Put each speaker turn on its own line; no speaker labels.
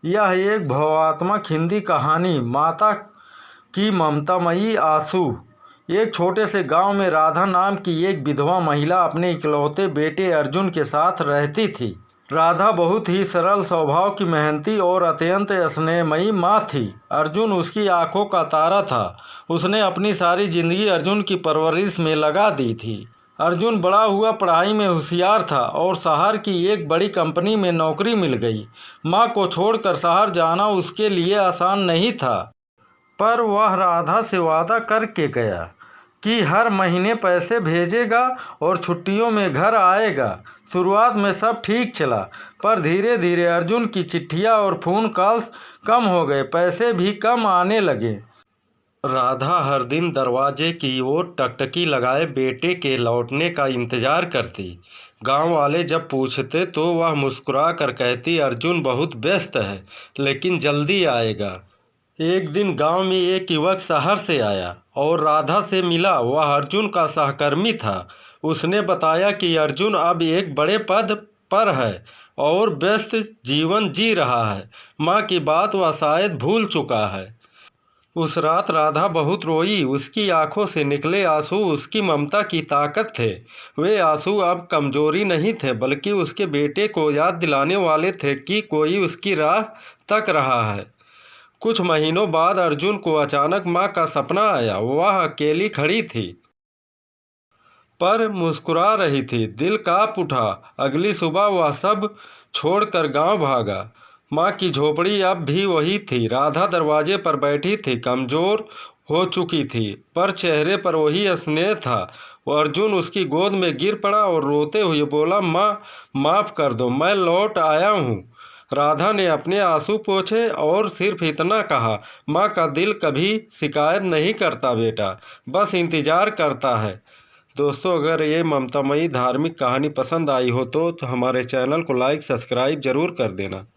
यह एक भावात्मक हिंदी कहानी माता की ममतामयी आंसू। एक छोटे से गांव में राधा नाम की एक विधवा महिला अपने इकलौते बेटे अर्जुन के साथ रहती थी। राधा बहुत ही सरल स्वभाव की मेहनती और अत्यंत स्नेहमयी माँ थी। अर्जुन उसकी आंखों का तारा था। उसने अपनी सारी जिंदगी अर्जुन की परवरिश में लगा दी थी। अर्जुन बड़ा हुआ पढ़ाई में होशियार था और शहर की एक बड़ी कंपनी में नौकरी मिल गई। माँ को छोड़कर शहर जाना उसके लिए आसान नहीं था, पर वह राधा से वादा करके गया कि हर महीने पैसे भेजेगा और छुट्टियों में घर आएगा। शुरुआत में सब ठीक चला, पर धीरे धीरे अर्जुन की चिट्ठियाँ और फ़ोन कॉल्स कम हो गए, पैसे भी कम आने लगे। राधा हर दिन दरवाजे की ओर टकटकी लगाए बेटे के लौटने का इंतजार करती। गांव वाले जब पूछते तो वह मुस्कुरा कर कहती, अर्जुन बहुत व्यस्त है, लेकिन जल्दी आएगा। एक दिन गांव में एक युवक शहर से आया और राधा से मिला। वह अर्जुन का सहकर्मी था। उसने बताया कि अर्जुन अब एक बड़े पद पर है और व्यस्त जीवन जी रहा है। माँ की बात वह शायद भूल चुका है। उस रात राधा बहुत रोई। उसकी आंखों से निकले आंसू उसकी ममता की ताकत थे। वे आंसू अब कमजोरी नहीं थे, बल्कि उसके बेटे को याद दिलाने वाले थे कि कोई उसकी राह तक रहा है। कुछ महीनों बाद अर्जुन को अचानक माँ का सपना आया। वह अकेली खड़ी थी, पर मुस्कुरा रही थी। दिल कांप उठा। अगली सुबह वह सब छोड़कर गांव भागा। माँ की झोपड़ी अब भी वही थी। राधा दरवाजे पर बैठी थी, कमजोर हो चुकी थी, पर चेहरे पर वही स्नेह था। वो अर्जुन उसकी गोद में गिर पड़ा और रोते हुए बोला, माँ माफ़ कर दो, मैं लौट आया हूँ। राधा ने अपने आंसू पोंछे और सिर्फ इतना कहा, माँ का दिल कभी शिकायत नहीं करता बेटा, बस इंतज़ार करता है। दोस्तों, अगर ये ममतामयी धार्मिक कहानी पसंद आई हो तो हमारे चैनल को लाइक सब्सक्राइब ज़रूर कर देना।